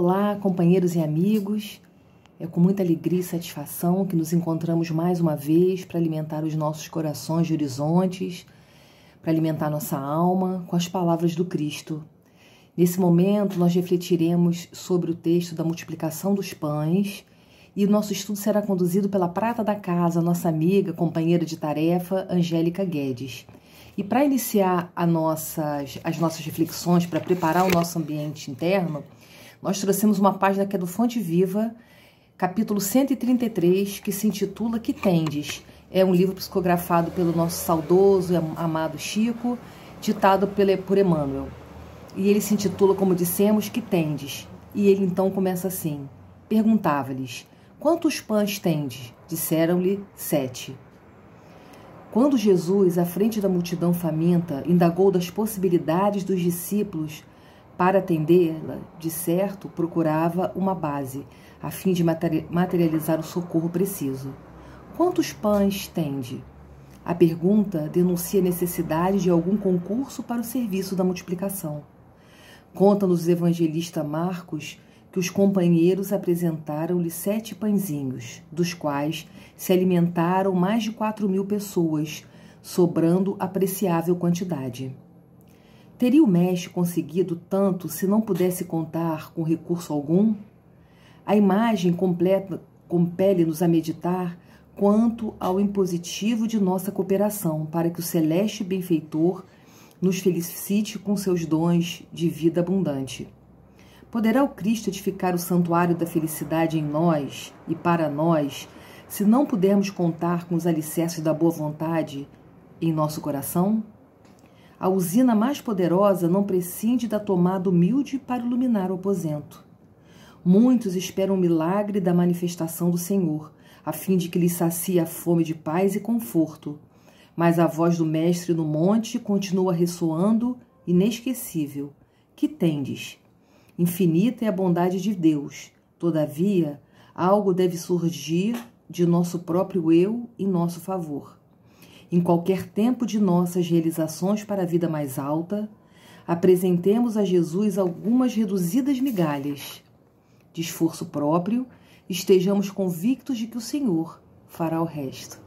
Olá, companheiros e amigos. É com muita alegria e satisfação que nos encontramos mais uma vez para alimentar os nossos corações de horizontes, para alimentar nossa alma com as palavras do Cristo. Nesse momento, nós refletiremos sobre o texto da multiplicação dos pães e o nosso estudo será conduzido pela prata da casa, nossa amiga, companheira de tarefa, Angélica Guedes. E para iniciar as nossas reflexões, para preparar o nosso ambiente interno, nós trouxemos uma página que é do Fonte Viva, capítulo 133, que se intitula Que Tendes? É um livro psicografado pelo nosso saudoso e amado Chico, ditado por Emmanuel. E ele se intitula, como dissemos, Que Tendes? E ele então começa assim: perguntava-lhes: quantos pães tendes? Disseram-lhe 7. Quando Jesus, à frente da multidão faminta, indagou das possibilidades dos discípulos para atendê-la, de certo procurava uma base, a fim de materializar o socorro preciso. Quantos pães tende? A pergunta denuncia a necessidade de algum concurso para o serviço da multiplicação. Conta-nos o evangelista Marcos que os companheiros apresentaram-lhe 7 pãezinhos, dos quais se alimentaram mais de 4.000 pessoas, sobrando apreciável quantidade. Teria o mestre conseguido tanto se não pudesse contar com recurso algum? A imagem completa compele-nos a meditar quanto ao impositivo de nossa cooperação para que o celeste benfeitor nos felicite com seus dons de vida abundante. Poderá o Cristo edificar o santuário da felicidade em nós e para nós, se não pudermos contar com os alicerces da boa vontade em nosso coração? A usina mais poderosa não prescinde da tomada humilde para iluminar o aposento. Muitos esperam o milagre da manifestação do Senhor, a fim de que lhes sacie a fome de paz e conforto. Mas a voz do Mestre no monte continua ressoando, inesquecível. Que tendes? Infinita é a bondade de Deus. Todavia, algo deve surgir de nosso próprio eu em nosso favor. Em qualquer tempo de nossas realizações para a vida mais alta, apresentemos a Jesus algumas reduzidas migalhas. De esforço próprio, estejamos convictos de que o Senhor fará o resto.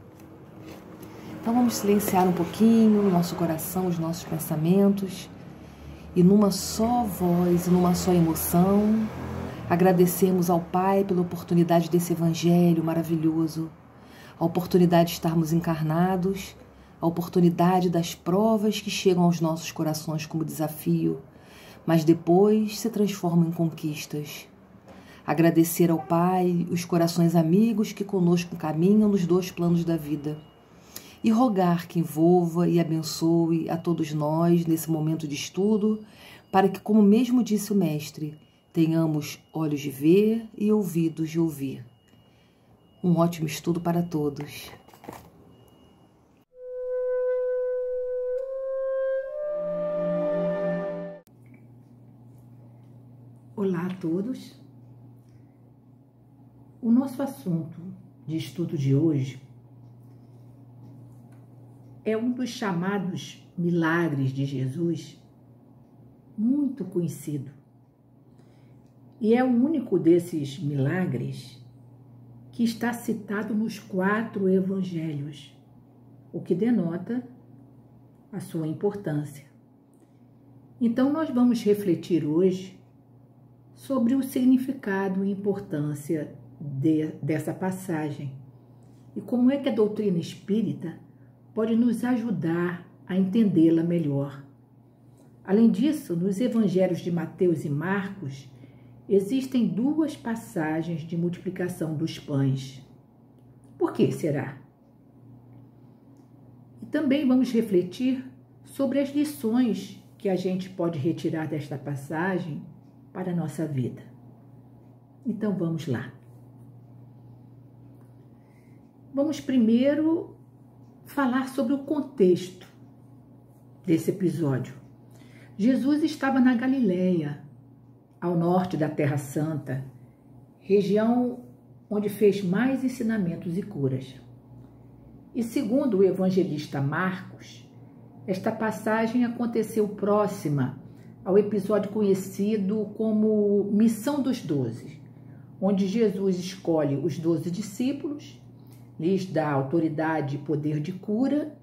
Então vamos silenciar um pouquinho o nosso coração, os nossos pensamentos, e numa só voz, numa só emoção, agradecemos ao Pai pela oportunidade desse evangelho maravilhoso, a oportunidade de estarmos encarnados, a oportunidade das provas que chegam aos nossos corações como desafio, mas depois se transformam em conquistas. Agradecer ao Pai os corações amigos que conosco caminham nos 2 planos da vida. E rogar que envolva e abençoe a todos nós nesse momento de estudo, para que, como mesmo disse o Mestre, tenhamos olhos de ver e ouvidos de ouvir. Um ótimo estudo para todos. Olá a todos. O nosso assunto de estudo de hoje é um dos chamados milagres de Jesus, muito conhecido. E é o único desses milagres que está citado nos 4 evangelhos, o que denota a sua importância. Então, nós vamos refletir hoje sobre o significado e importância dessa passagem e como é que a doutrina espírita pode nos ajudar a entendê-la melhor. Além disso, nos evangelhos de Mateus e Marcos, existem 2 passagens de multiplicação dos pães. Por que será? E também vamos refletir sobre as lições que a gente pode retirar desta passagem para a nossa vida. Então vamos lá. Vamos primeiro falar sobre o contexto desse episódio. Jesus estava na Galileia, ao norte da Terra Santa, região onde fez mais ensinamentos e curas. E segundo o evangelista Marcos, esta passagem aconteceu próxima ao episódio conhecido como Missão dos 12, onde Jesus escolhe os 12 discípulos, lhes dá autoridade e poder de cura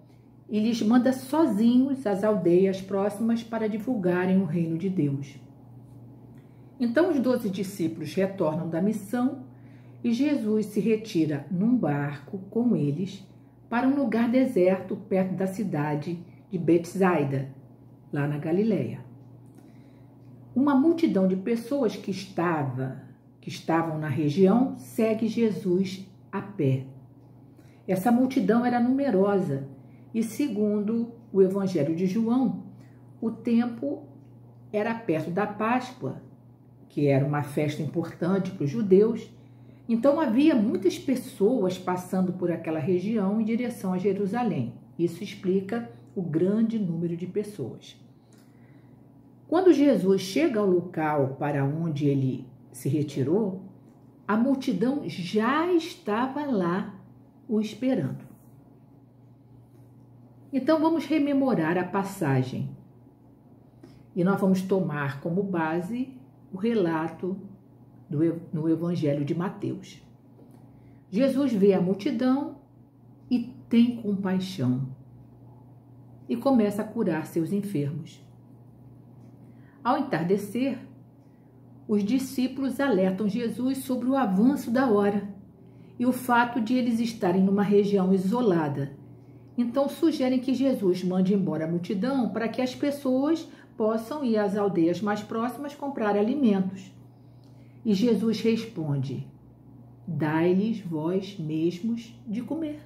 e lhes manda sozinhos às aldeias próximas para divulgarem o reino de Deus. Então os 12 discípulos retornam da missão e Jesus se retira num barco com eles para um lugar deserto perto da cidade de Betsaida, lá na Galileia. Uma multidão de pessoas que estavam na região segue Jesus a pé. Essa multidão era numerosa e, segundo o Evangelho de João, o tempo era perto da Páscoa, que era uma festa importante para os judeus. Então havia muitas pessoas passando por aquela região em direção a Jerusalém. Isso explica o grande número de pessoas. Quando Jesus chega ao local para onde ele se retirou, a multidão já estava lá o esperando. Então vamos rememorar a passagem e nós vamos tomar como base o relato no Evangelho de Mateus. Jesus vê a multidão e tem compaixão e começa a curar seus enfermos. Ao entardecer, os discípulos alertam Jesus sobre o avanço da hora e o fato de eles estarem numa região isolada. Então sugerem que Jesus mande embora a multidão para que as pessoas possam ir às aldeias mais próximas comprar alimentos. E Jesus responde: dai-lhes vós mesmos de comer.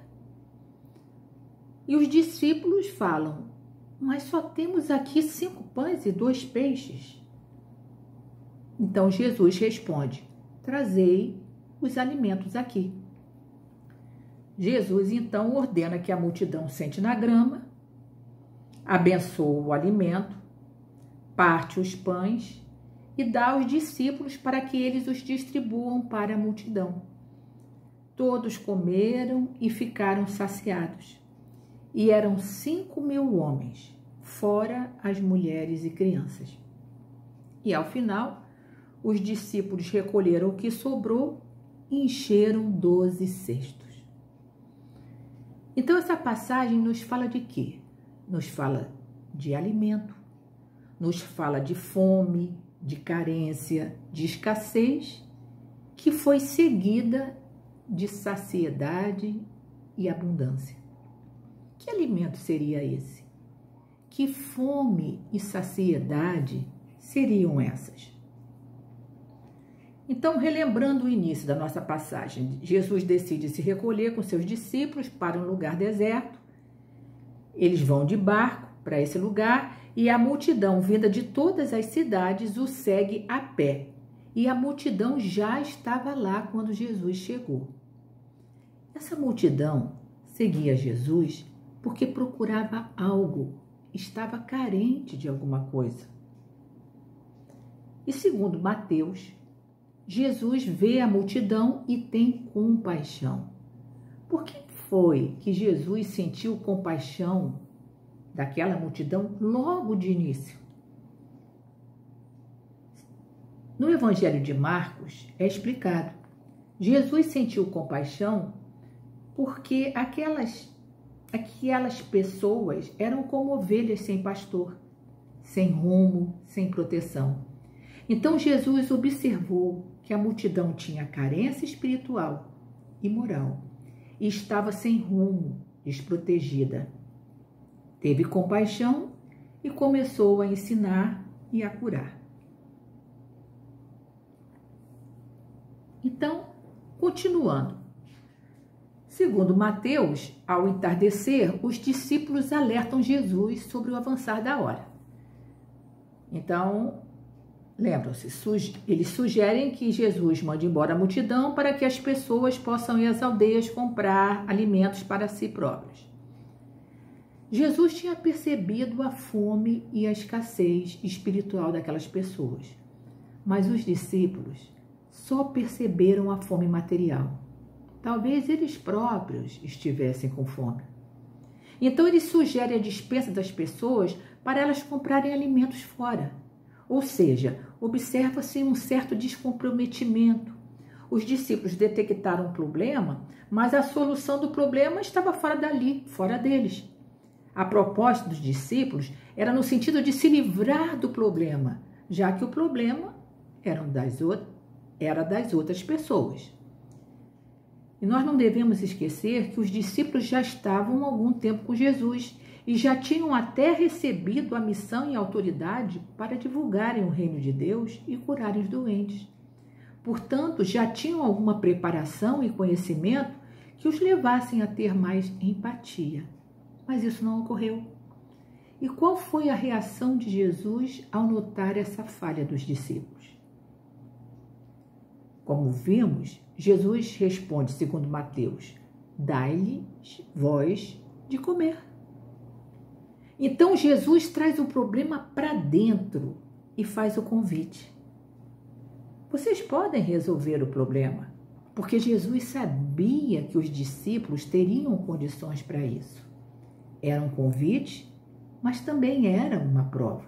E os discípulos falam: mas só temos aqui 5 pães e 2 peixes. Então Jesus responde: trazei os alimentos aqui. Jesus então ordena que a multidão sente na grama, abençoa o alimento, parte os pães e dá aos discípulos para que eles os distribuam para a multidão. Todos comeram e ficaram saciados. E eram 5.000 homens, fora as mulheres e crianças. E ao final, os discípulos recolheram o que sobrou e encheram 12 cestos. Então essa passagem nos fala de quê? Nos fala de alimento, nos fala de fome, de carência, de escassez, que foi seguida de saciedade e abundância. Que alimento seria esse? Que fome e saciedade seriam essas? Então, relembrando o início da nossa passagem, Jesus decide se recolher com seus discípulos para um lugar deserto. Eles vão de barco para esse lugar e a multidão vinda de todas as cidades o segue a pé. E a multidão já estava lá quando Jesus chegou. Essa multidão seguia Jesus porque procurava algo, estava carente de alguma coisa. E segundo Mateus, Jesus vê a multidão e tem compaixão. Por que foi que Jesus sentiu compaixão daquela multidão logo de início? No Evangelho de Marcos é explicado. Jesus sentiu compaixão porque aquelas pessoas eram como ovelhas sem pastor, sem rumo, sem proteção. Então Jesus observou que a multidão tinha carência espiritual e moral e estava sem rumo, desprotegida. Teve compaixão e começou a ensinar e a curar. Então, continuando. Segundo Mateus, ao entardecer, os discípulos alertam Jesus sobre o avançar da hora. Então, lembram-se, eles sugerem que Jesus mande embora a multidão para que as pessoas possam ir às aldeias comprar alimentos para si próprios. Jesus tinha percebido a fome e a escassez espiritual daquelas pessoas, mas os discípulos só perceberam a fome material. Talvez eles próprios estivessem com fome. Então ele sugere a dispensa das pessoas para elas comprarem alimentos fora, Ou seja, observa-se um certo descomprometimento. Os discípulos detectaram um problema, mas a solução do problema estava fora dali, fora deles. A proposta dos discípulos era no sentido de se livrar do problema, já que o problema era das outras pessoas. E nós não devemos esquecer que os discípulos já estavam há algum tempo com Jesus e já tinham até recebido a missão e autoridade para divulgarem o reino de Deus e curarem os doentes. Portanto, já tinham alguma preparação e conhecimento que os levassem a ter mais empatia. Mas isso não ocorreu. E qual foi a reação de Jesus ao notar essa falha dos discípulos? Como vimos, Jesus responde, segundo Mateus, dai-lhes vós de comer. Então Jesus traz o problema para dentro e faz o convite. Vocês podem resolver o problema, porque Jesus sabia que os discípulos teriam condições para isso. Era um convite, mas também era uma prova.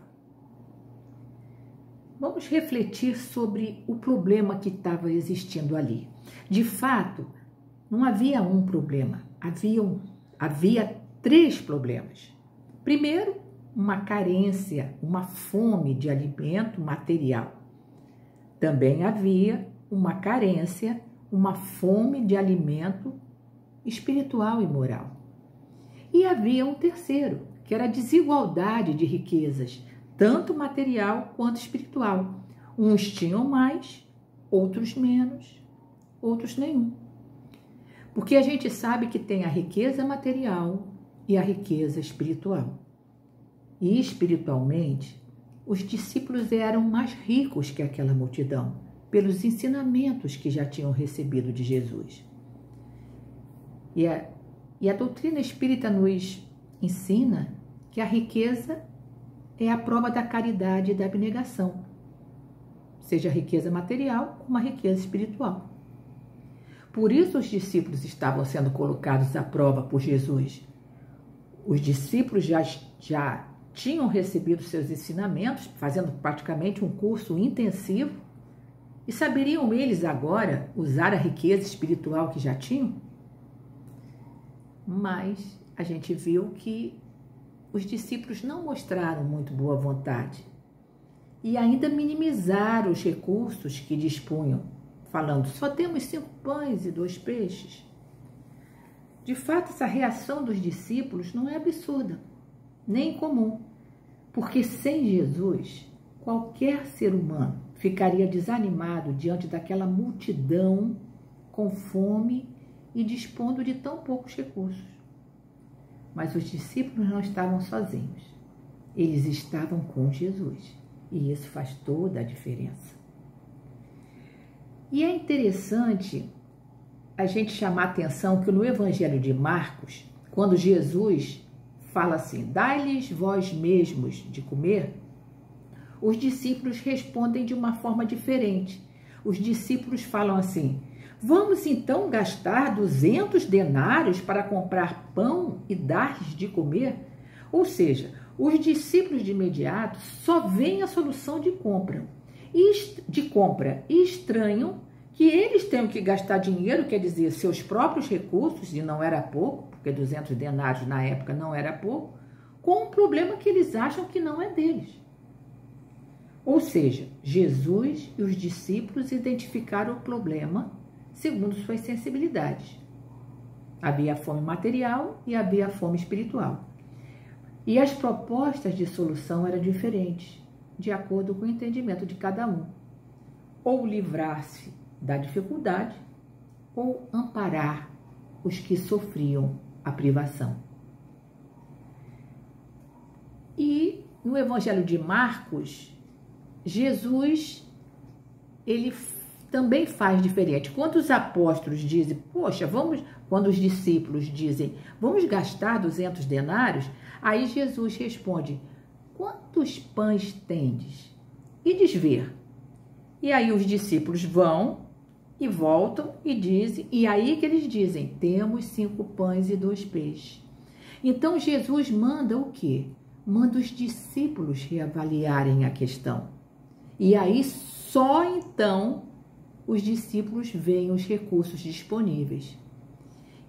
Vamos refletir sobre o problema que estava existindo ali. De fato, não havia um problema, havia 3 problemas. Primeiro, uma carência, uma fome de alimento material. Também havia uma carência, uma fome de alimento espiritual e moral. E havia um terceiro, que era a desigualdade de riquezas, tanto material quanto espiritual. Uns tinham mais, outros menos, outros nenhum. Porque a gente sabe que tem a riqueza material e a riqueza espiritual. E espiritualmente, os discípulos eram mais ricos que aquela multidão, pelos ensinamentos que já tinham recebido de Jesus. E a doutrina espírita nos ensina que a riqueza é a prova da caridade e da abnegação, seja a riqueza material como a riqueza espiritual. Por isso os discípulos estavam sendo colocados à prova por Jesus. Os discípulos já tinham recebido seus ensinamentos, fazendo praticamente um curso intensivo, e saberiam eles agora usar a riqueza espiritual que já tinham? Mas a gente viu que os discípulos não mostraram muito boa vontade e ainda minimizaram os recursos que dispunham, falando, só temos 5 pães e 2 peixes. De fato, essa reação dos discípulos não é absurda, nem incomum, porque sem Jesus, qualquer ser humano ficaria desanimado diante daquela multidão com fome e dispondo de tão poucos recursos. Mas os discípulos não estavam sozinhos, eles estavam com Jesus, e isso faz toda a diferença. E é interessante a gente chamar a atenção que no Evangelho de Marcos, quando Jesus fala assim, dai-lhes vós mesmos de comer, os discípulos respondem de uma forma diferente. Os discípulos falam assim, vamos então gastar 200 denários para comprar pão e dar-lhes de comer? Ou seja, os discípulos de imediato só veem a solução de compra e estranham que eles tenham que gastar dinheiro, quer dizer, seus próprios recursos, e não era pouco, porque 200 denários na época não era pouco, com um problema que eles acham que não é deles. Ou seja, Jesus e os discípulos identificaram o problema segundo suas sensibilidades. Havia a fome material e havia a fome espiritual. E as propostas de solução eram diferentes, de acordo com o entendimento de cada um. Ou livrar-se da dificuldade, ou amparar os que sofriam a privação. E no Evangelho de Marcos, Jesus, ele também faz diferente. Quando os apóstolos dizem, poxa, quando os discípulos dizem, vamos gastar 200 denários, aí Jesus responde, quantos pães tendes? Ides ver. E aí os discípulos vão e voltam e dizem, e aí que eles dizem, temos 5 pães e 2 peixes. Então Jesus manda o quê? Manda os discípulos reavaliarem a questão. E aí só então os discípulos veem os recursos disponíveis.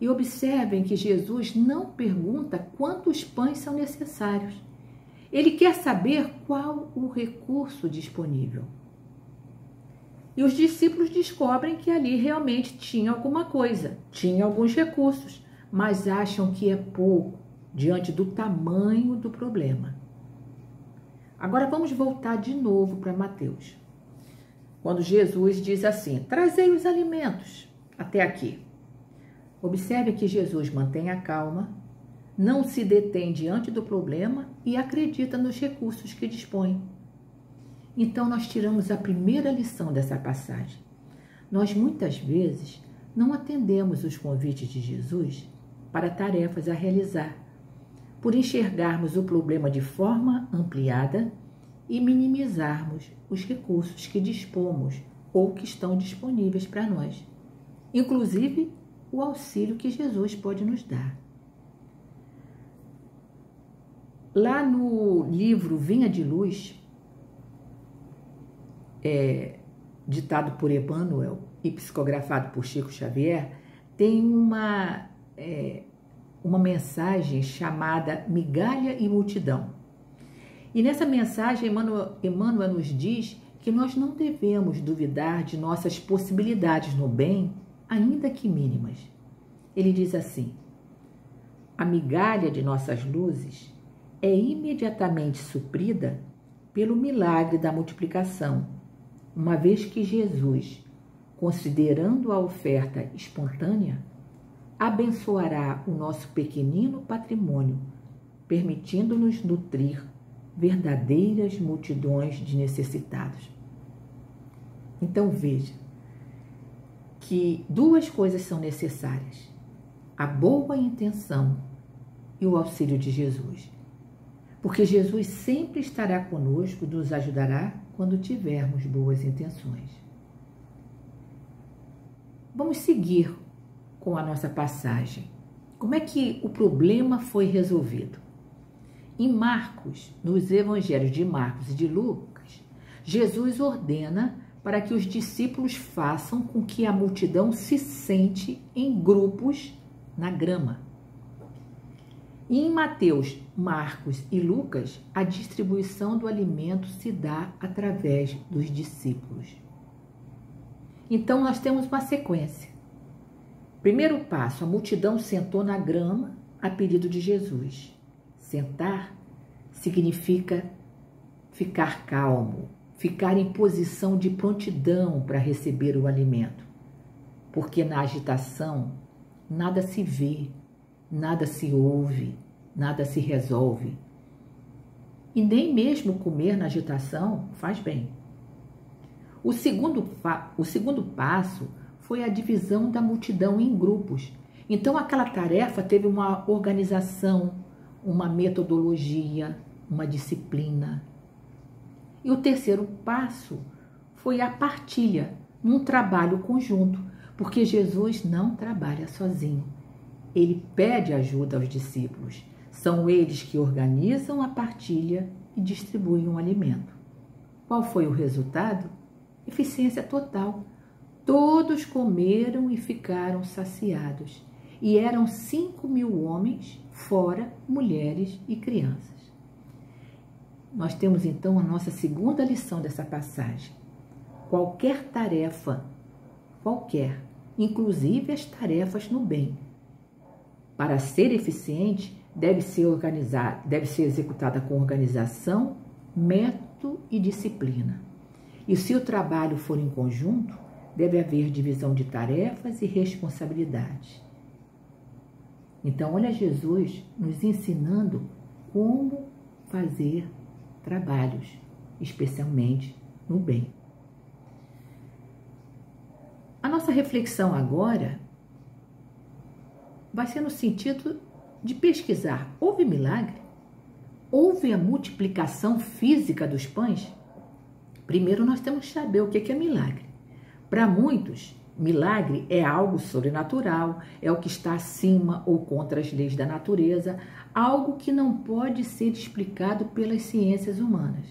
E observem que Jesus não pergunta quantos pães são necessários. Ele quer saber qual o recurso disponível. E os discípulos descobrem que ali realmente tinha alguma coisa, tinha alguns recursos, mas acham que é pouco diante do tamanho do problema. Agora vamos voltar de novo para Mateus. Quando Jesus diz assim: trazei os alimentos até aqui. Observe que Jesus mantém a calma, não se detém diante do problema e acredita nos recursos que dispõe. Então nós tiramos a primeira lição dessa passagem. Nós muitas vezes não atendemos os convites de Jesus para tarefas a realizar, por enxergarmos o problema de forma ampliada e minimizarmos os recursos que dispomos ou que estão disponíveis para nós, inclusive o auxílio que Jesus pode nos dar. Lá no livro Vinha de Luz, ditado por Emmanuel e psicografado por Chico Xavier, tem uma mensagem chamada Migalha e Multidão. E nessa mensagem, Emmanuel nos diz que nós não devemos duvidar de nossas possibilidades no bem, ainda que mínimas. Ele diz assim: a migalha de nossas luzes é imediatamente suprida pelo milagre da multiplicação, uma vez que Jesus, considerando a oferta espontânea, abençoará o nosso pequenino patrimônio, permitindo-nos nutrir verdadeiras multidões de necessitados. Então veja que duas coisas são necessárias: a boa intenção e o auxílio de Jesus. Porque Jesus sempre estará conosco e nos ajudará quando tivermos boas intenções. Vamos seguir com a nossa passagem. Como é que o problema foi resolvido? Em Marcos, nos evangelhos de Marcos e de Lucas, Jesus ordena para que os discípulos façam com que a multidão se sente em grupos na grama. E em Mateus, Marcos e Lucas, a distribuição do alimento se dá através dos discípulos. Então, nós temos uma sequência. Primeiro passo, a multidão sentou na grama a pedido de Jesus. Sentar significa ficar calmo, ficar em posição de prontidão para receber o alimento. Porque na agitação, nada se vê, nada se ouve, nada se resolve. E nem mesmo comer na agitação faz bem. O segundo passo foi a divisão da multidão em grupos. Então aquela tarefa teve uma organização, uma metodologia, uma disciplina. E o terceiro passo foi a partilha, num trabalho conjunto, porque Jesus não trabalha sozinho. Ele pede ajuda aos discípulos. São eles que organizam a partilha e distribuem o alimento. Qual foi o resultado? Eficiência total. Todos comeram e ficaram saciados. E eram 5.000 homens, fora mulheres e crianças. Nós temos então a nossa segunda lição dessa passagem. Qualquer tarefa, inclusive as tarefas no bem, para ser eficiente, deve ser executada com organização, método e disciplina. E se o trabalho for em conjunto, deve haver divisão de tarefas e responsabilidades. Então, olha Jesus nos ensinando como fazer trabalhos, especialmente no bem. A nossa reflexão agora vai ser no sentido de pesquisar: houve milagre? Houve a multiplicação física dos pães? Primeiro nós temos que saber o que é milagre. Para muitos, milagre é algo sobrenatural, é o que está acima ou contra as leis da natureza, algo que não pode ser explicado pelas ciências humanas.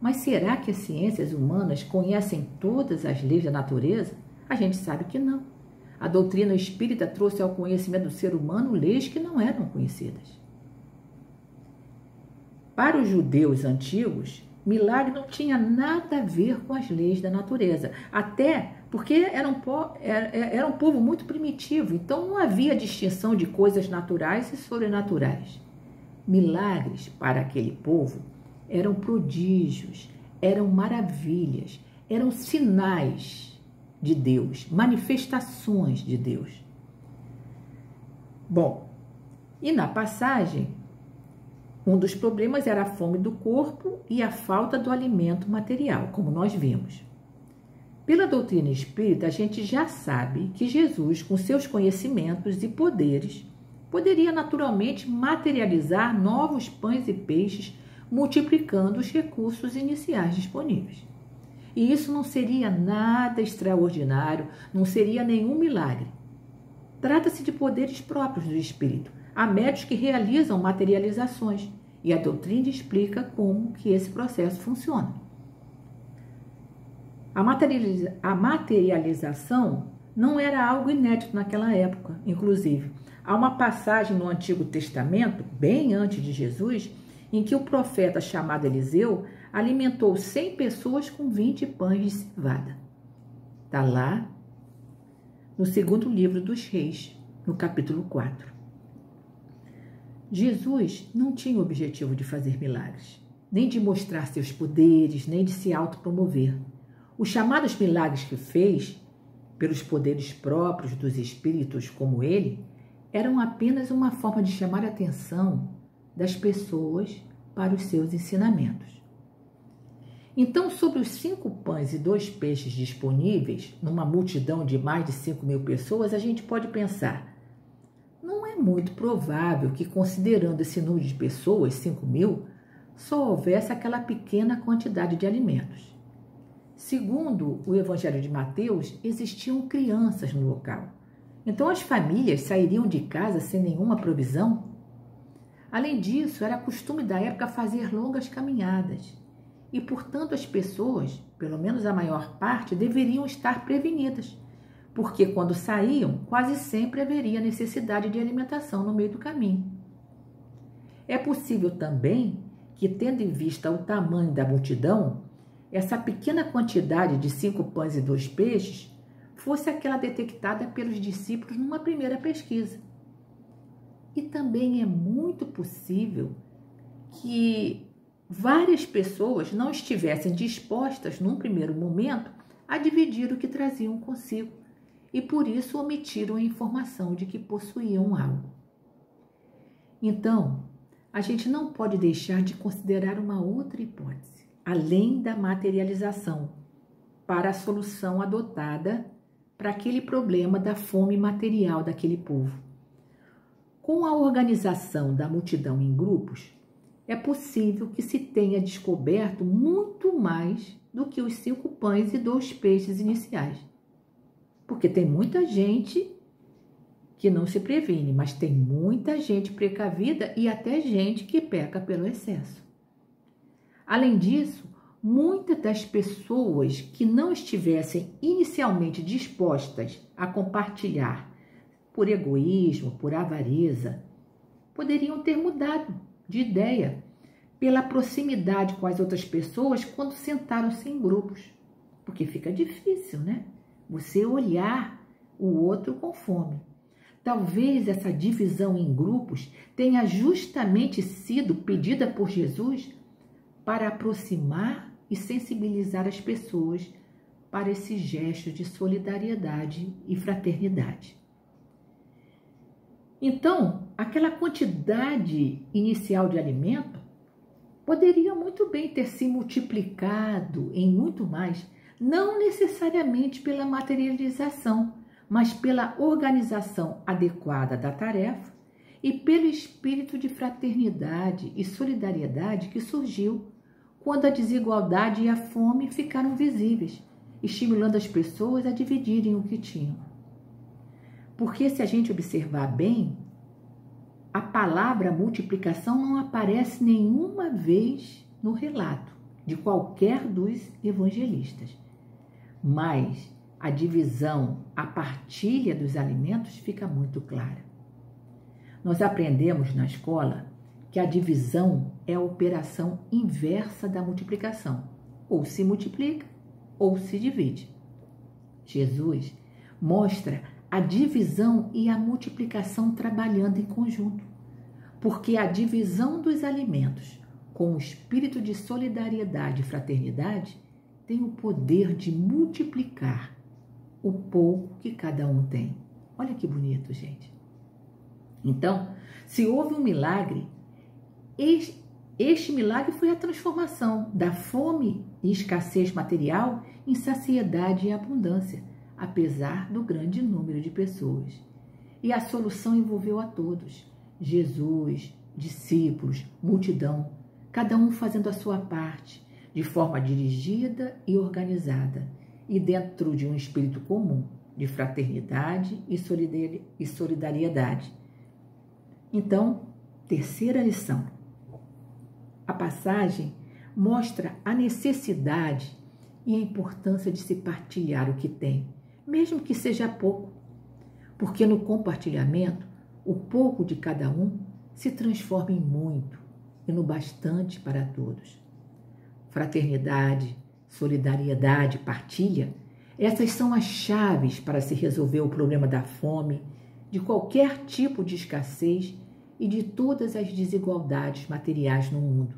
Mas será que as ciências humanas conhecem todas as leis da natureza? A gente sabe que não. A doutrina espírita trouxe ao conhecimento do ser humano leis que não eram conhecidas. Para os judeus antigos, milagre não tinha nada a ver com as leis da natureza, até porque era um povo muito primitivo, então não havia distinção de coisas naturais e sobrenaturais. Milagres para aquele povo eram prodígios, eram maravilhas, eram sinais de Deus, manifestações de Deus. Bom, e na passagem, um dos problemas era a fome do corpo e a falta do alimento material, como nós vimos. Pela doutrina espírita, a gente já sabe que Jesus, com seus conhecimentos e poderes, poderia naturalmente materializar novos pães e peixes, multiplicando os recursos iniciais disponíveis. E isso não seria nada extraordinário, não seria nenhum milagre. Trata-se de poderes próprios do espírito. Há médios que realizam materializações e a doutrina explica como que esse processo funciona. A materialização não era algo inédito naquela época, inclusive. Há uma passagem no Antigo Testamento, bem antes de Jesus, em que o profeta chamado Eliseu alimentou 100 pessoas com 20 pães de cevada. Está lá no segundo livro dos Reis, no capítulo 4. Jesus não tinha o objetivo de fazer milagres, nem de mostrar seus poderes, nem de se autopromover. Os chamados milagres que fez, pelos poderes próprios dos espíritos como ele, eram apenas uma forma de chamar a atenção das pessoas para os seus ensinamentos. Então, sobre os 5 pães e 2 peixes disponíveis, numa multidão de mais de 5.000 pessoas, a gente pode pensar, não é muito provável que, considerando esse número de pessoas, 5.000, só houvesse aquela pequena quantidade de alimentos. Segundo o Evangelho de Mateus, existiam crianças no local. Então as famílias sairiam de casa sem nenhuma provisão? Além disso, era costume da época fazer longas caminhadas. E, portanto, as pessoas, pelo menos a maior parte, deveriam estar prevenidas, porque quando saíam, quase sempre haveria necessidade de alimentação no meio do caminho. É possível também que, tendo em vista o tamanho da multidão, essa pequena quantidade de 5 pães e 2 peixes fosse aquela detectada pelos discípulos numa primeira pesquisa. E também é muito possível que várias pessoas não estivessem dispostas, num primeiro momento, a dividir o que traziam consigo e, por isso, omitiram a informação de que possuíam algo. Então, a gente não pode deixar de considerar uma outra hipótese, além da materialização, para a solução adotada para aquele problema da fome material daquele povo. Com a organização da multidão em grupos, é possível que se tenha descoberto muito mais do que os 5 pães e 2 peixes iniciais. Porque tem muita gente que não se previne, mas tem muita gente precavida e até gente que peca pelo excesso. Além disso, muitas das pessoas que não estivessem inicialmente dispostas a compartilhar por egoísmo, por avareza, poderiam ter mudado de ideia pela proximidade com as outras pessoas quando sentaram-se em grupos. Porque fica difícil, né? Você olhar o outro com fome. Talvez essa divisão em grupos tenha justamente sido pedida por Jesus para aproximar e sensibilizar as pessoas para esse gesto de solidariedade e fraternidade. Então, aquela quantidade inicial de alimento poderia muito bem ter se multiplicado em muito mais, não necessariamente pela materialização, mas pela organização adequada da tarefa e pelo espírito de fraternidade e solidariedade que surgiu quando a desigualdade e a fome ficaram visíveis, estimulando as pessoas a dividirem o que tinham. Porque se a gente observar bem, a palavra multiplicação não aparece nenhuma vez no relato. de qualquer dos evangelistas. Mas a divisão, a partilha dos alimentos fica muito clara. Nós aprendemos na escola que a divisão é a operação inversa da multiplicação. Ou se multiplica ou se divide. Jesus mostra a divisão e a multiplicação trabalhando em conjunto, porque a divisão dos alimentos com o espírito de solidariedade e fraternidade tem o poder de multiplicar o pouco que cada um tem. Olha que bonito, gente. Então, se houve um milagre, este milagre foi a transformação da fome e escassez material em saciedade e abundância, apesar do grande número de pessoas. E a solução envolveu a todos: Jesus, discípulos, multidão, cada um fazendo a sua parte, de forma dirigida e organizada, e dentro de um espírito comum, de fraternidade e solidariedade. Então, terceira lição. A passagem mostra a necessidade e a importância de se partilhar o que tem, mesmo que seja pouco, porque no compartilhamento, o pouco de cada um se transforma em muito e no bastante para todos. Fraternidade, solidariedade, partilha, essas são as chaves para se resolver o problema da fome, de qualquer tipo de escassez e de todas as desigualdades materiais no mundo.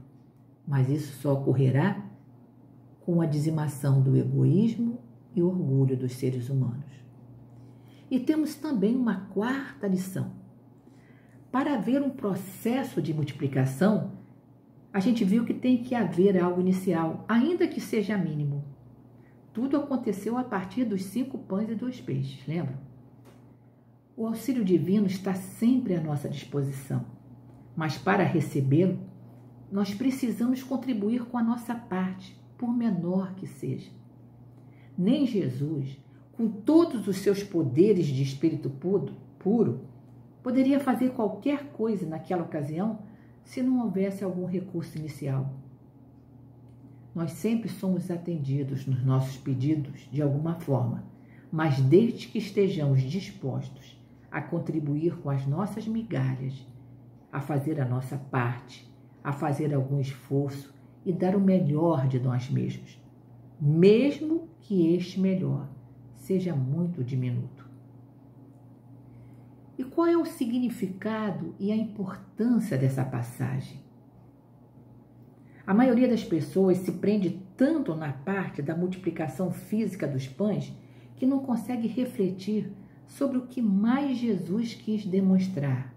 Mas isso só ocorrerá com a dizimação do egoísmo e orgulho dos seres humanos. E temos também uma quarta lição. Para haver um processo de multiplicação, a gente viu que tem que haver algo inicial, ainda que seja mínimo. Tudo aconteceu a partir dos 5 pães e 2 peixes, lembram? O auxílio divino está sempre à nossa disposição, mas para recebê-lo, nós precisamos contribuir com a nossa parte, por menor que seja. Nem Jesus, com todos os seus poderes de espírito puro, poderia fazer qualquer coisa naquela ocasião se não houvesse algum recurso inicial. Nós sempre somos atendidos nos nossos pedidos de alguma forma, mas desde que estejamos dispostos a contribuir com as nossas migalhas, a fazer a nossa parte, a fazer algum esforço e dar o melhor de nós mesmos, mesmo que este melhor seja muito diminuto. E qual é o significado e a importância dessa passagem? A maioria das pessoas se prende tanto na parte da multiplicação física dos pães que não consegue refletir sobre o que mais Jesus quis demonstrar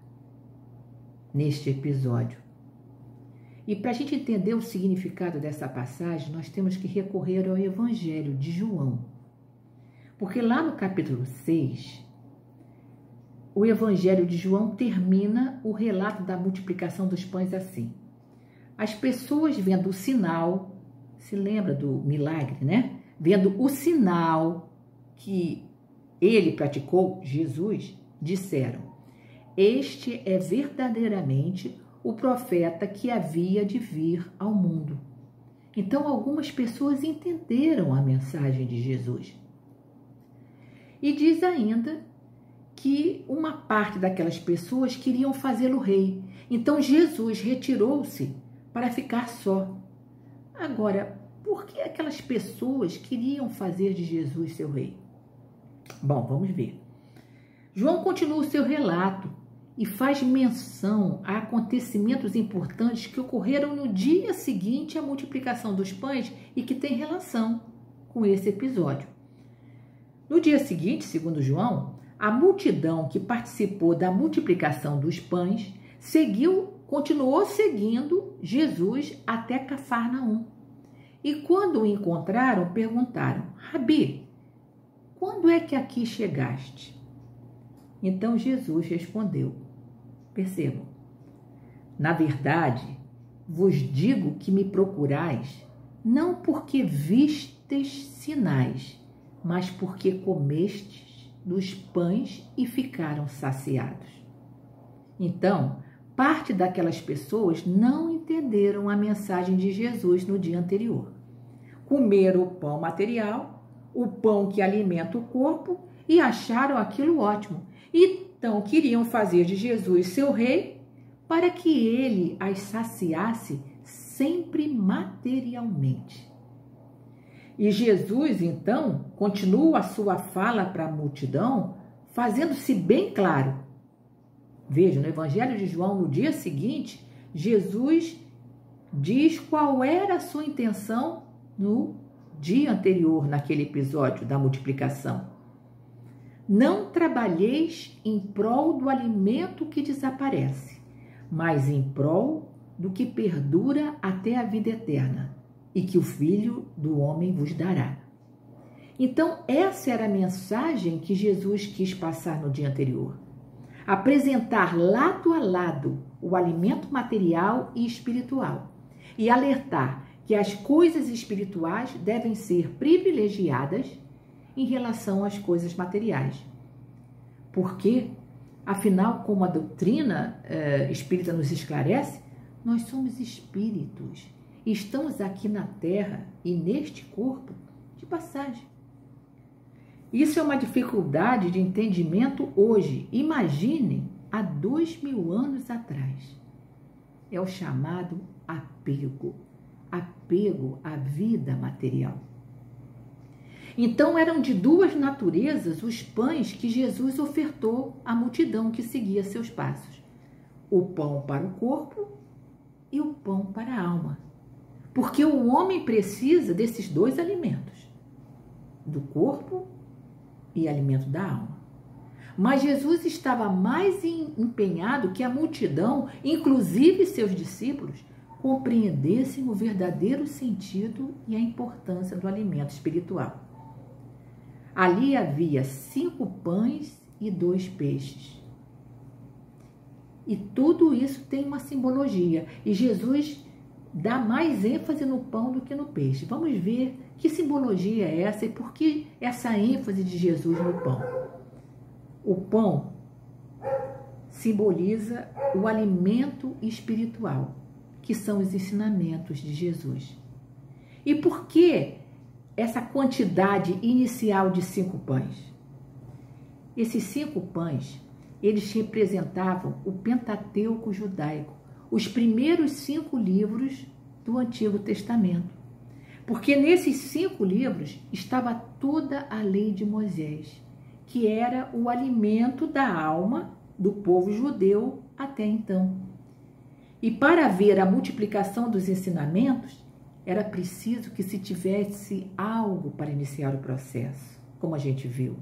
neste episódio. E para a gente entender o significado dessa passagem, nós temos que recorrer ao Evangelho de João. Porque lá no capítulo 6, o Evangelho de João termina o relato da multiplicação dos pães assim. As pessoas vendo o sinal, se lembra do milagre, né? Vendo o sinal que ele praticou, Jesus, disseram: este é verdadeiramente o profeta que havia de vir ao mundo. Então, algumas pessoas entenderam a mensagem de Jesus. E diz ainda que uma parte daquelas pessoas queriam fazê-lo rei. Então, Jesus retirou-se para ficar só. Agora, por que aquelas pessoas queriam fazer de Jesus seu rei? Bom, vamos ver. João continua o seu relato e faz menção a acontecimentos importantes que ocorreram no dia seguinte à multiplicação dos pães e que tem relação com esse episódio. No dia seguinte, segundo João, a multidão que participou da multiplicação dos pães continuou seguindo Jesus até Cafarnaum. E quando o encontraram, perguntaram: Rabi, quando é que aqui chegaste? Então Jesus respondeu: percebam, na verdade, vos digo que me procurais, não porque vistes sinais, mas porque comestes dos pães e ficaram saciados. Então, parte daquelas pessoas não entenderam a mensagem de Jesus no dia anterior. Comeram o pão material, o pão que alimenta o corpo, e acharam aquilo ótimo. Então queriam fazer de Jesus seu rei para que ele as saciasse sempre materialmente. E Jesus, então, continua a sua fala para a multidão, fazendo-se bem claro. Veja, no Evangelho de João, no dia seguinte, Jesus diz qual era a sua intenção no dia anterior, naquele episódio da multiplicação. Não trabalheis em prol do alimento que desaparece, mas em prol do que perdura até a vida eterna, e que o Filho do Homem vos dará. Então, essa era a mensagem que Jesus quis passar no dia anterior. Apresentar lado a lado o alimento material e espiritual e alertar que as coisas espirituais devem ser privilegiadas em relação às coisas materiais. Porque, afinal, como a doutrina espírita nos esclarece, nós somos espíritos e estamos aqui na Terra e neste corpo de passagem. Isso é uma dificuldade de entendimento hoje. Imaginem há 2000 anos atrás. É o chamado apego. Apego à vida material. Então eram de duas naturezas os pães que Jesus ofertou à multidão que seguia seus passos. O pão para o corpo e o pão para a alma. Porque o homem precisa desses dois alimentos, do corpo e alimento da alma. Mas Jesus estava mais empenhado que a multidão, inclusive seus discípulos, compreendessem o verdadeiro sentido e a importância do alimento espiritual. Ali havia 5 pães e 2 peixes. E tudo isso tem uma simbologia. E Jesus dá mais ênfase no pão do que no peixe. Vamos ver que simbologia é essa e por que essa ênfase de Jesus no pão. O pão simboliza o alimento espiritual, que são os ensinamentos de Jesus. E por que essa quantidade inicial de 5 pães? Esses 5 pães, eles representavam o Pentateuco judaico, os primeiros 5 livros do Antigo Testamento. Porque nesses 5 livros estava toda a lei de Moisés, que era o alimento da alma do povo judeu até então. E para ver a multiplicação dos ensinamentos, era preciso que se tivesse algo para iniciar o processo, como a gente viu.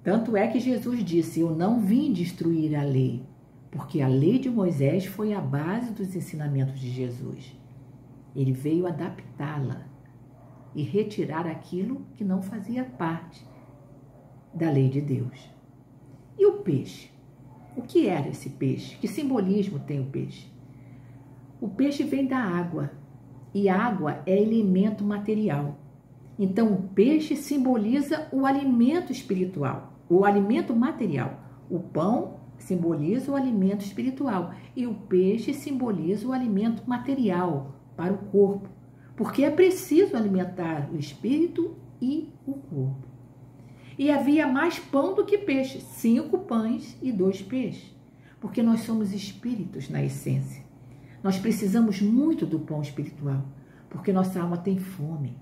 Tanto é que Jesus disse: eu não vim destruir a lei, porque a lei de Moisés foi a base dos ensinamentos de Jesus. Ele veio adaptá-la e retirar aquilo que não fazia parte da lei de Deus. E o peixe? O que era esse peixe? Que simbolismo tem o peixe? O peixe vem da água, e água é elemento material. Então, o peixe simboliza o alimento espiritual, o alimento material. O pão simboliza o alimento espiritual e o peixe simboliza o alimento material para o corpo, porque é preciso alimentar o espírito e o corpo. E havia mais pão do que peixe, 5 pães e 2 peixes, porque nós somos espíritos na essência. Nós precisamos muito do pão espiritual, porque nossa alma tem fome.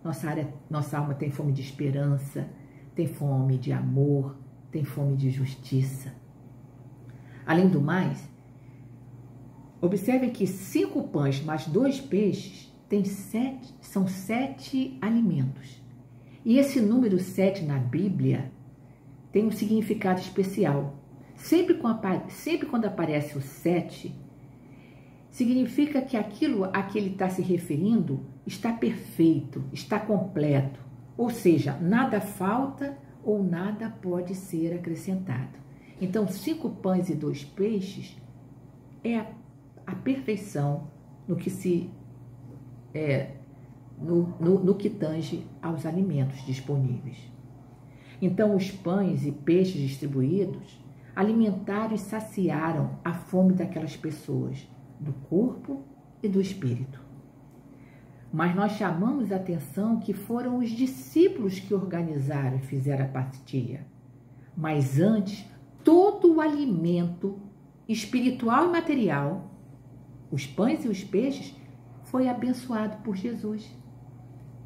Nossa alma tem fome de esperança, tem fome de amor, tem fome de justiça. Além do mais, observe que 5 pães mais 2 peixes são 7 alimentos. E esse número 7 na Bíblia tem um significado especial. Sempre quando aparece o 7, significa que aquilo a que ele está se referindo está perfeito, está completo. Ou seja, nada falta ou nada pode ser acrescentado. Então, 5 pães e 2 peixes é a perfeição no que tange aos alimentos disponíveis. Então, os pães e peixes distribuídos alimentaram e saciaram a fome daquelas pessoas, do corpo e do espírito. Mas nós chamamos a atenção que foram os discípulos que organizaram e fizeram a partilha. Mas antes, todo o alimento espiritual e material, os pães e os peixes, foi abençoado por Jesus.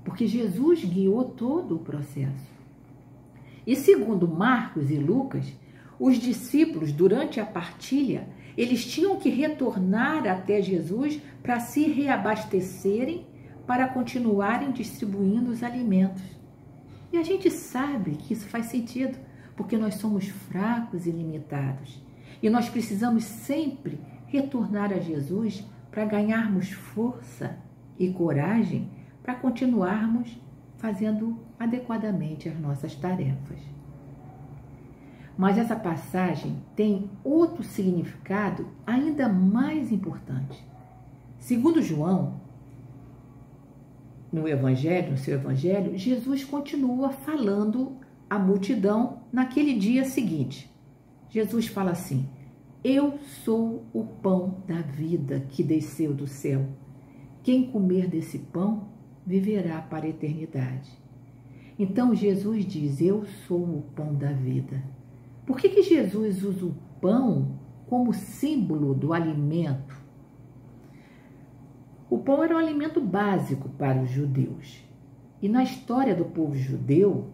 Porque Jesus guiou todo o processo. E segundo Marcos e Lucas, os discípulos, durante a partilha, eles tinham que retornar até Jesus para se reabastecerem, para continuarem distribuindo os alimentos. E a gente sabe que isso faz sentido, porque nós somos fracos e limitados. E nós precisamos sempre retornar a Jesus para ganharmos força e coragem para continuarmos fazendo adequadamente as nossas tarefas. Mas essa passagem tem outro significado ainda mais importante. Segundo João, no seu evangelho, Jesus continua falando à multidão naquele dia seguinte. Jesus fala assim: eu sou o pão da vida que desceu do céu. Quem comer desse pão viverá para a eternidade. Então Jesus diz: eu sou o pão da vida. Por que Jesus usa o pão como símbolo do alimento? O pão era um alimento básico para os judeus. E na história do povo judeu,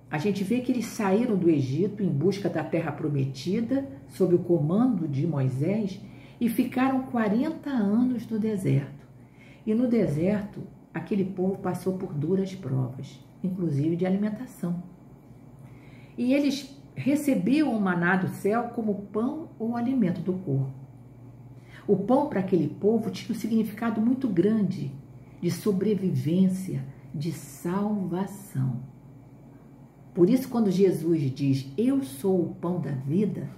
a gente vê que eles saíram do Egito em busca da terra prometida, sob o comando de Moisés, e ficaram 40 anos no deserto. E no deserto, aquele povo passou por duras provas, inclusive de alimentação. E eles recebiam o maná do céu como pão ou alimento do corpo. O pão para aquele povo tinha um significado muito grande de sobrevivência, de salvação. Por isso, quando Jesus diz: eu sou o pão da vida,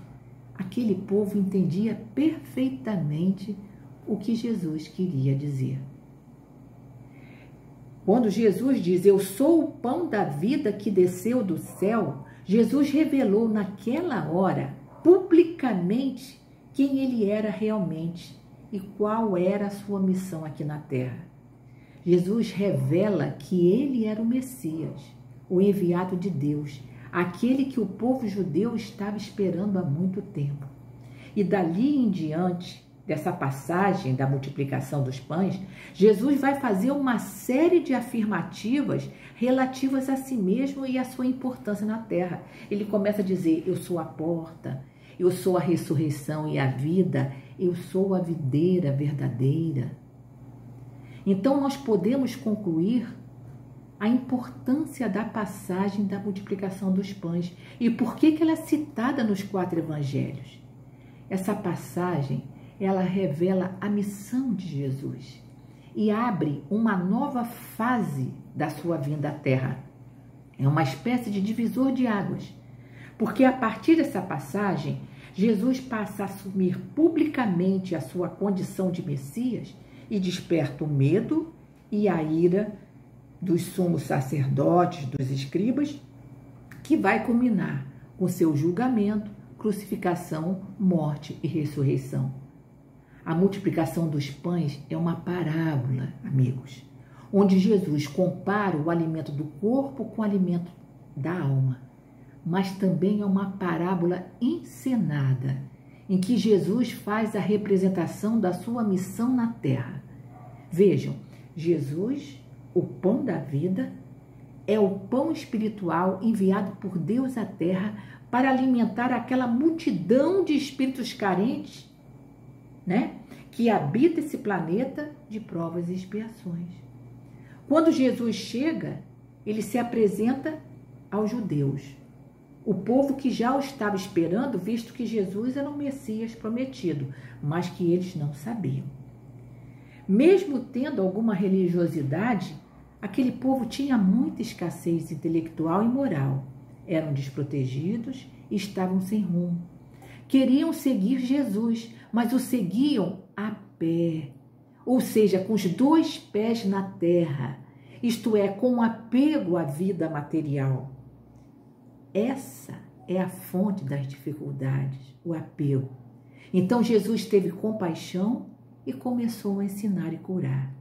aquele povo entendia perfeitamente o que Jesus queria dizer. Quando Jesus diz: eu sou o pão da vida que desceu do céu, Jesus revelou naquela hora, publicamente, quem ele era realmente e qual era a sua missão aqui na terra. Jesus revela que ele era o Messias, o enviado de Deus, aquele que o povo judeu estava esperando há muito tempo. E dali em diante, dessa passagem da multiplicação dos pães, Jesus vai fazer uma série de afirmativas relativas a si mesmo e à sua importância na terra. Ele começa a dizer: eu sou a porta, eu sou a ressurreição e a vida, eu sou a videira verdadeira. Então nós podemos concluir a importância da passagem da multiplicação dos pães e por que ela é citada nos 4 evangelhos. Essa passagem, ela revela a missão de Jesus e abre uma nova fase da sua vinda à terra. É uma espécie de divisor de águas, porque a partir dessa passagem, Jesus passa a assumir publicamente a sua condição de Messias e desperta o medo e a ira dos sumos sacerdotes, dos escribas, que vai culminar com seu julgamento, crucificação, morte e ressurreição. A multiplicação dos pães é uma parábola, amigos, onde Jesus compara o alimento do corpo com o alimento da alma. Mas também é uma parábola encenada, em que Jesus faz a representação da sua missão na terra. Vejam, Jesus, o pão da vida, é o pão espiritual enviado por Deus à terra para alimentar aquela multidão de espíritos carentes, que habita esse planeta de provas e expiações. Quando Jesus chega, ele se apresenta aos judeus, o povo que já o estava esperando, visto que Jesus era o Messias prometido, mas que eles não sabiam. Mesmo tendo alguma religiosidade, aquele povo tinha muita escassez intelectual e moral. Eram desprotegidos e estavam sem rumo. Queriam seguir Jesus, mas o seguiam a pé, ou seja, com os 2 pés na terra, isto é, com apego à vida material. Essa é a fonte das dificuldades, o apego. Então Jesus teve compaixão e começou a ensinar e curar.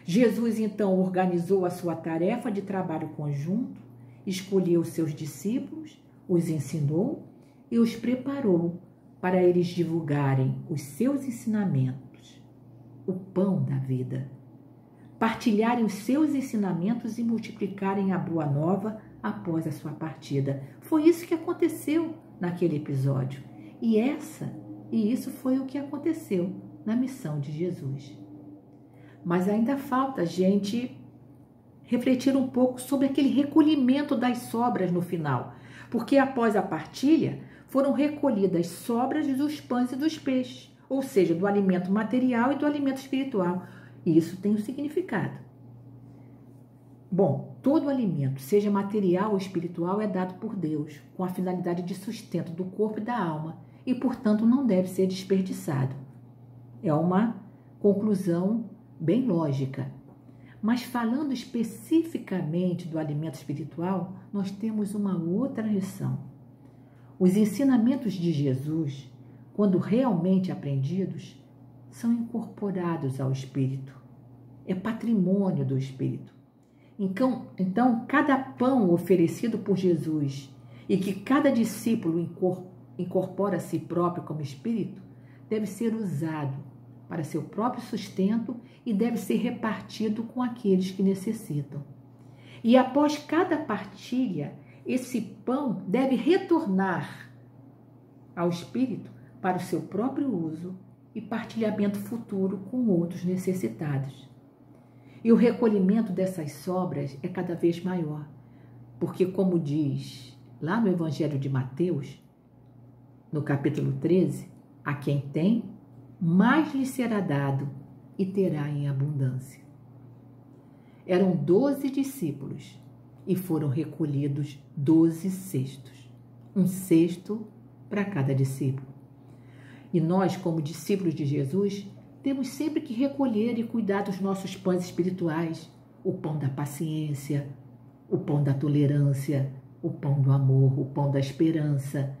Jesus então organizou a sua tarefa de trabalho conjunto, escolheu seus discípulos, os ensinou e os preparou para eles divulgarem os seus ensinamentos, o pão da vida, partilharem os seus ensinamentos e multiplicarem a boa nova após a sua partida. Foi isso que aconteceu naquele episódio. E isso foi o que aconteceu na missão de Jesus. Mas ainda falta a gente refletir um pouco sobre aquele recolhimento das sobras no final, porque após a partilha foram recolhidas sobras dos pães e dos peixes, ou seja, do alimento material e do alimento espiritual. E isso tem um significado. Bom, todo alimento, seja material ou espiritual, é dado por Deus, com a finalidade de sustento do corpo e da alma, e, portanto, não deve ser desperdiçado. É uma conclusão bem lógica. Mas falando especificamente do alimento espiritual, nós temos uma outra lição. Os ensinamentos de Jesus, quando realmente aprendidos, são incorporados ao espírito. É patrimônio do espírito. Então, cada pão oferecido por Jesus e que cada discípulo incorpora a si próprio como espírito, deve ser usado para seu próprio sustento e deve ser repartido com aqueles que necessitam. E após cada partilha, esse pão deve retornar ao espírito para o seu próprio uso e partilhamento futuro com outros necessitados. E o recolhimento dessas sobras é cada vez maior, porque, como diz lá no Evangelho de Mateus, no capítulo 13, a quem tem, mais lhe será dado e terá em abundância. Eram 12 discípulos e foram recolhidos 12 cestos, um cesto para cada discípulo. E nós, como discípulos de Jesus, temos sempre que recolher e cuidar dos nossos pães espirituais, o pão da paciência, o pão da tolerância, o pão do amor, o pão da esperança,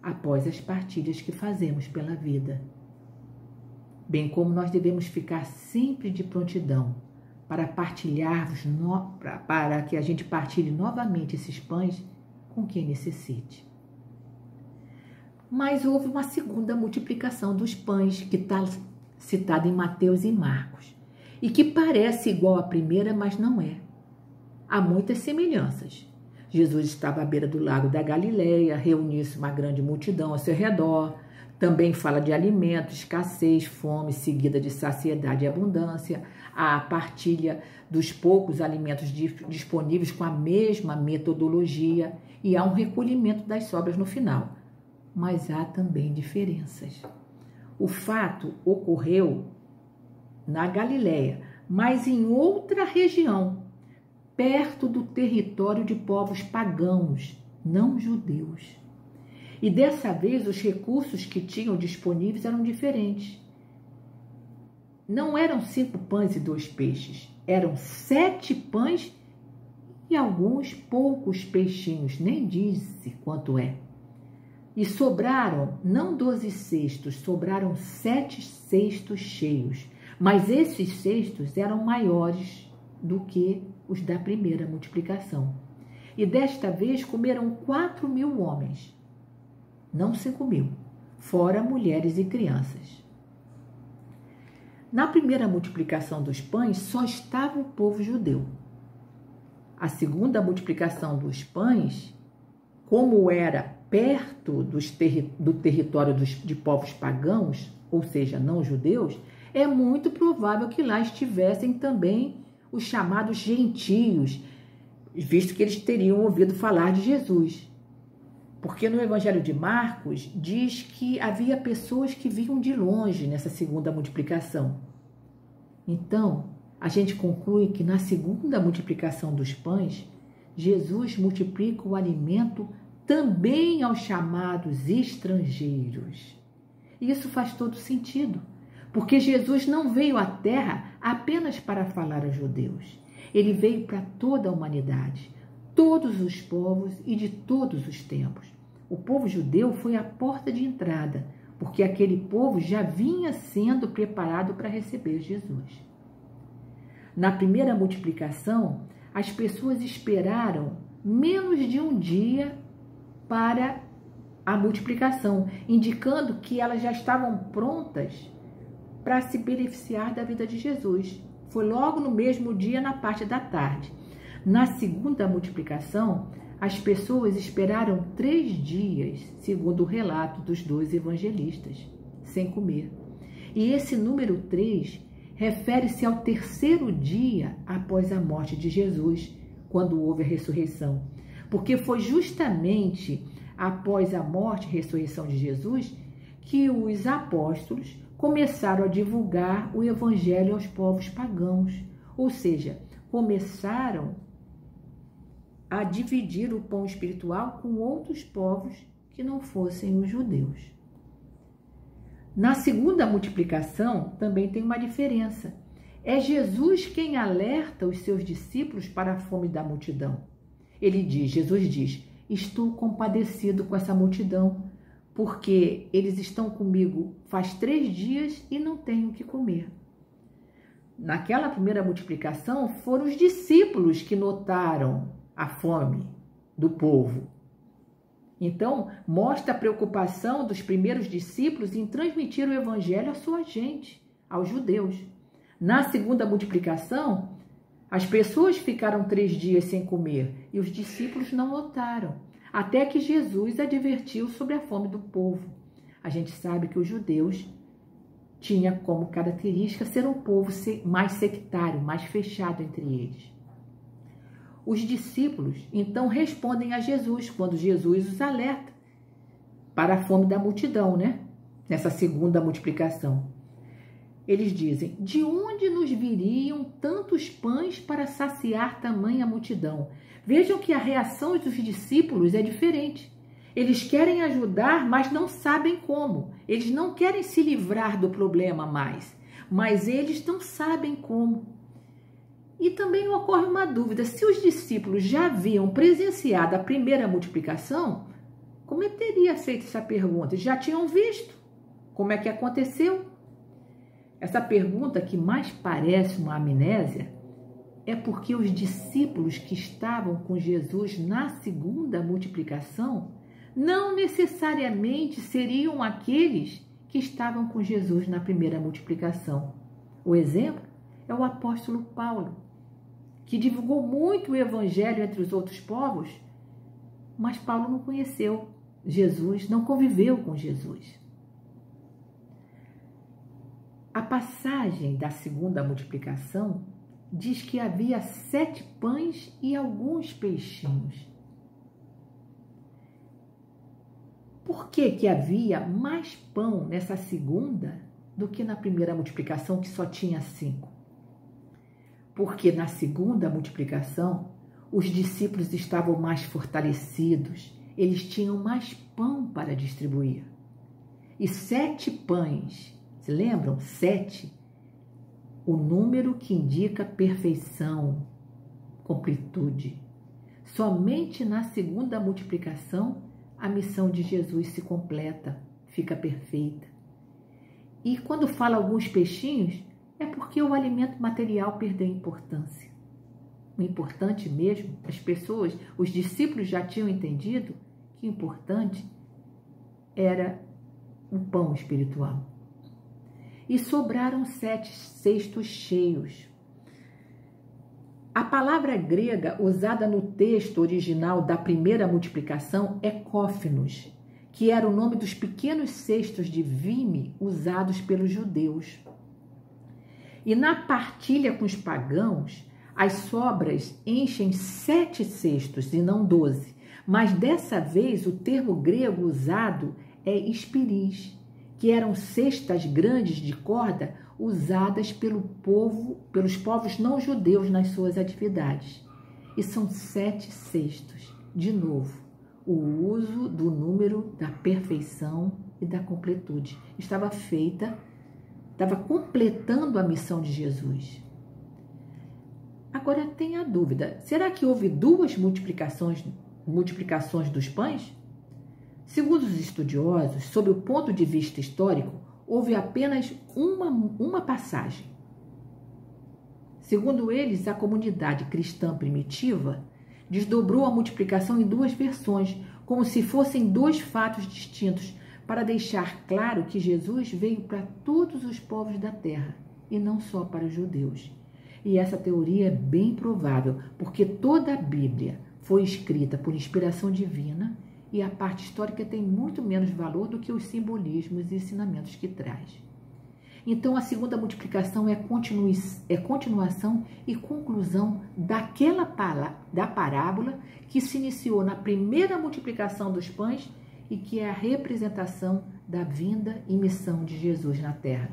após as partilhas que fazemos pela vida. Bem como nós devemos ficar sempre de prontidão para partilharmos, para que a gente partilhe novamente esses pães com quem necessite. Mas houve uma segunda multiplicação dos pães, que está citada em Mateus e Marcos, e que parece igual à primeira, mas não é. Há muitas semelhanças. Jesus estava à beira do lago da Galileia, reuniu-se uma grande multidão ao seu redor. Também fala de alimento, escassez, fome, seguida de saciedade e abundância. Há a partilha dos poucos alimentos disponíveis com a mesma metodologia e há um recolhimento das sobras no final. Mas há também diferenças. O fato ocorreu na Galileia, mas em outra região, perto do território de povos pagãos, não judeus. E dessa vez os recursos que tinham disponíveis eram diferentes. Não eram 5 pães e 2 peixes, eram 7 pães e alguns poucos peixinhos, nem disse quanto é. E sobraram, não 12 cestos, sobraram 7 cestos cheios. Mas esses cestos eram maiores do que os da primeira multiplicação. E desta vez comeram 4.000 homens, não 5.000, fora mulheres e crianças. Na primeira multiplicação dos pães só estava o povo judeu. A segunda multiplicação dos pães, como era perto do território de povos pagãos, ou seja, não judeus, é muito provável que lá estivessem também os chamados gentios, visto que eles teriam ouvido falar de Jesus. Porque no Evangelho de Marcos diz que havia pessoas que vinham de longe nessa segunda multiplicação. Então, a gente conclui que na segunda multiplicação dos pães, Jesus multiplica o alimento também aos chamados estrangeiros. E isso faz todo sentido, porque Jesus não veio à Terra apenas para falar aos judeus. Ele veio para toda a humanidade. todos os povos e de todos os tempos. O povo judeu foi a porta de entrada, porque aquele povo já vinha sendo preparado para receber Jesus. Na primeira multiplicação, as pessoas esperaram menos de um dia para a multiplicação, indicando que elas já estavam prontas para se beneficiar da vida de Jesus. Foi logo no mesmo dia, na parte da tarde. Na segunda multiplicação, as pessoas esperaram 3 dias, segundo o relato dos 2 evangelistas, sem comer. E esse número 3 refere-se ao 3º dia após a morte de Jesus, quando houve a ressurreição. Porque foi justamente após a morte e ressurreição de Jesus que os apóstolos começaram a divulgar o evangelho aos povos pagãos. Ou seja, começaram a dividir o pão espiritual com outros povos que não fossem os judeus. Na segunda multiplicação também tem uma diferença. É Jesus quem alerta os seus discípulos para a fome da multidão. Jesus diz, estou compadecido com essa multidão, porque eles estão comigo faz 3 dias e não têm o que comer. Naquela primeira multiplicação, foram os discípulos que notaram a fome do povo. Então, mostra a preocupação dos primeiros discípulos em transmitir o evangelho à sua gente, aos judeus. Na segunda multiplicação, as pessoas ficaram 3 dias sem comer e os discípulos não notaram, até que Jesus advertiu sobre a fome do povo. A gente sabe que os judeus tinham como característica ser um povo mais sectário, mais fechado entre eles. Os discípulos, então, respondem a Jesus quando Jesus os alerta para a fome da multidão, né? Nessa segunda multiplicação. Eles dizem, de onde nos viriam tantos pães para saciar tamanha multidão? Vejam que a reação dos discípulos é diferente. Eles querem ajudar, mas não sabem como. Eles não querem se livrar do problema mais, mas eles não sabem como. E também ocorre uma dúvida, se os discípulos já haviam presenciado a primeira multiplicação, como é que teria feito essa pergunta? Já tinham visto? Como é que aconteceu? Essa pergunta, que mais parece uma amnésia, é porque os discípulos que estavam com Jesus na segunda multiplicação não necessariamente seriam aqueles que estavam com Jesus na primeira multiplicação. O exemplo é o apóstolo Paulo, que divulgou muito o evangelho entre os outros povos, mas Paulo não conheceu Jesus, não conviveu com Jesus. A passagem da segunda multiplicação diz que havia 7 pães e alguns peixinhos. Por que havia mais pão nessa segunda do que na primeira multiplicação, que só tinha 5? Porque na segunda multiplicação, os discípulos estavam mais fortalecidos, eles tinham mais pão para distribuir. E 7 pães, se lembram? 7, o número que indica perfeição, completude. Somente na segunda multiplicação, a missão de Jesus se completa, fica perfeita. E quando fala alguns peixinhos, é porque o alimento material perdeu importância. O importante mesmo, as pessoas, os discípulos já tinham entendido que o importante era um pão espiritual. E sobraram 7 cestos cheios. A palavra grega usada no texto original da primeira multiplicação é kófinos, que era o nome dos pequenos cestos de vime usados pelos judeus. E na partilha com os pagãos, as sobras enchem 7 cestos e não 12. Mas dessa vez o termo grego usado é espiris, que eram cestas grandes de corda usadas pelos povos não judeus nas suas atividades. E são 7 cestos. De novo, o uso do número da perfeição e da completude. Estava completando a missão de Jesus. Agora tem a dúvida, será que houve duas multiplicações dos pães? Segundo os estudiosos, sob o ponto de vista histórico, houve apenas uma passagem. Segundo eles, a comunidade cristã primitiva desdobrou a multiplicação em duas versões, como se fossem dois fatos distintos, para deixar claro que Jesus veio para todos os povos da terra e não só para os judeus. E essa teoria é bem provável, porque toda a Bíblia foi escrita por inspiração divina e a parte histórica tem muito menos valor do que os simbolismos e ensinamentos que traz. Então, a segunda multiplicação é continuação e conclusão da parábola que se iniciou na primeira multiplicação dos pães e que é a representação da vinda e missão de Jesus na terra.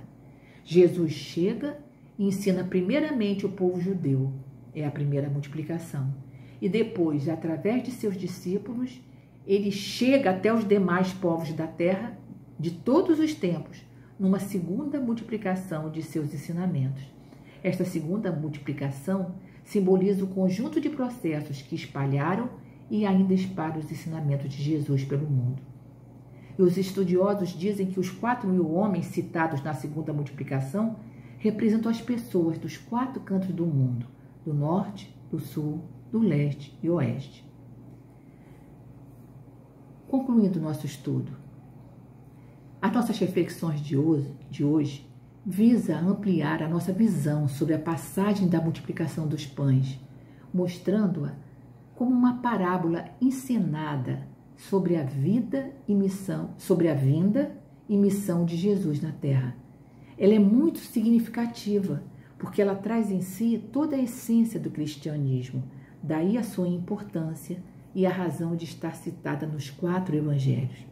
Jesus chega e ensina primeiramente o povo judeu, é a primeira multiplicação. E depois, através de seus discípulos, ele chega até os demais povos da terra de todos os tempos, numa segunda multiplicação de seus ensinamentos. Esta segunda multiplicação simboliza o conjunto de processos que espalharam e ainda espalham os ensinamentos de Jesus pelo mundo. E os estudiosos dizem que os 4.000 homens citados na segunda multiplicação representam as pessoas dos 4 cantos do mundo, do norte, do sul, do leste e oeste. Concluindo nosso estudo, as nossas reflexões de hoje visa ampliar a nossa visão sobre a passagem da multiplicação dos pães, mostrando-a como uma parábola encenada sobre a vida e missão, sobre a vinda e missão de Jesus na terra. Ela é muito significativa, porque ela traz em si toda a essência do cristianismo, daí a sua importância e a razão de estar citada nos 4 evangelhos.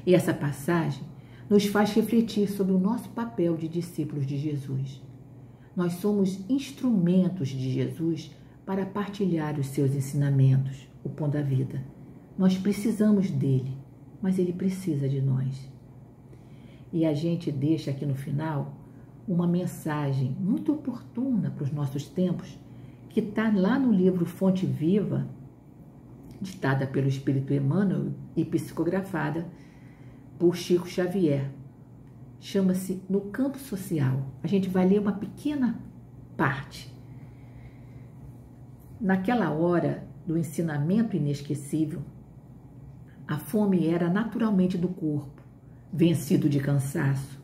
E essa passagem nos faz refletir sobre o nosso papel de discípulos de Jesus. Nós somos instrumentos de Jesus para partilhar os seus ensinamentos, o pão da vida. Nós precisamos dele, mas ele precisa de nós. E a gente deixa aqui no final uma mensagem muito oportuna para os nossos tempos, que está lá no livro Fonte Viva, ditada pelo Espírito Emmanuel e psicografada por Chico Xavier. Chama-se No Campo Social. A gente vai ler uma pequena parte. Naquela hora do ensinamento inesquecível, a fome era naturalmente do corpo, vencido de cansaço,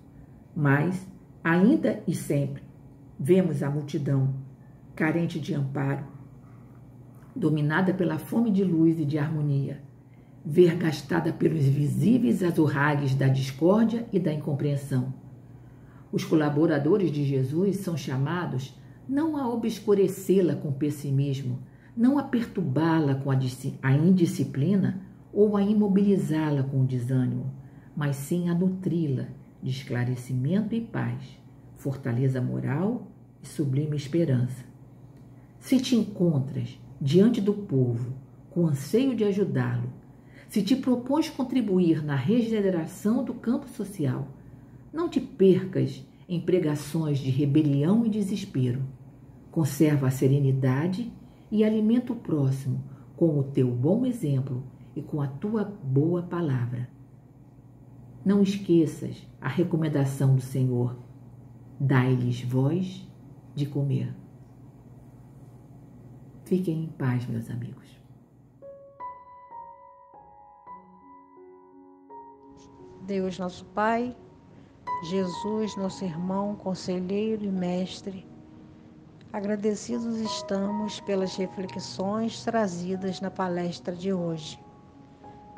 mas, ainda e sempre, vemos a multidão, carente de amparo, dominada pela fome de luz e de harmonia, vergastada pelos visíveis azorragues da discórdia e da incompreensão. Os colaboradores de Jesus são chamados não a obscurecê-la com pessimismo, não a perturbá-la com a indisciplina ou a imobilizá-la com o desânimo, mas sim a nutri-la de esclarecimento e paz, fortaleza moral e sublime esperança. Se te encontras diante do povo com anseio de ajudá-lo, se te propões contribuir na regeneração do campo social, não te percas em pregações de rebelião e desespero. Conserva a serenidade e alimenta o próximo com o teu bom exemplo e com a tua boa palavra. Não esqueças a recomendação do Senhor: dai-lhes voz de comer. Fiquem em paz, meus amigos. Deus, nosso Pai, Jesus, nosso irmão, conselheiro e mestre, agradecidos estamos pelas reflexões trazidas na palestra de hoje,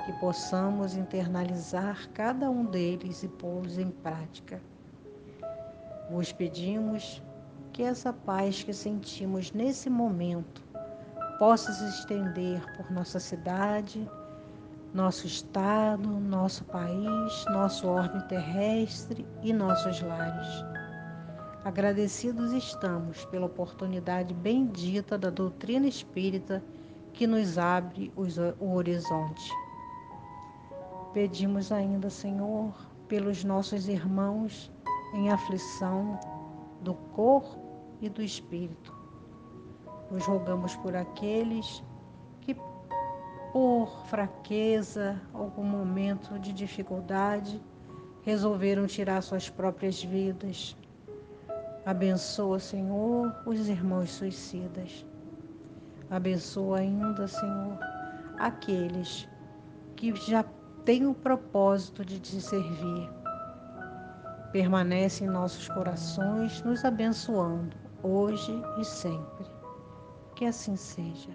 que possamos internalizar cada um deles e pô-los em prática. Vos pedimos que essa paz que sentimos nesse momento possa se estender por nossa cidade, nosso estado, nosso país, nosso orbe terrestre e nossos lares. Agradecidos estamos pela oportunidade bendita da doutrina espírita que nos abre o horizonte. Pedimos ainda, Senhor, pelos nossos irmãos em aflição do corpo e do espírito, Nós rogamos por aqueles que, por fraqueza, algum momento de dificuldade, resolveram tirar suas próprias vidas. Abençoa, Senhor, os irmãos suicidas. Abençoa ainda, Senhor, aqueles que já têm o propósito de te servir. Permanece em nossos corações, nos abençoando, hoje e sempre. Que assim seja.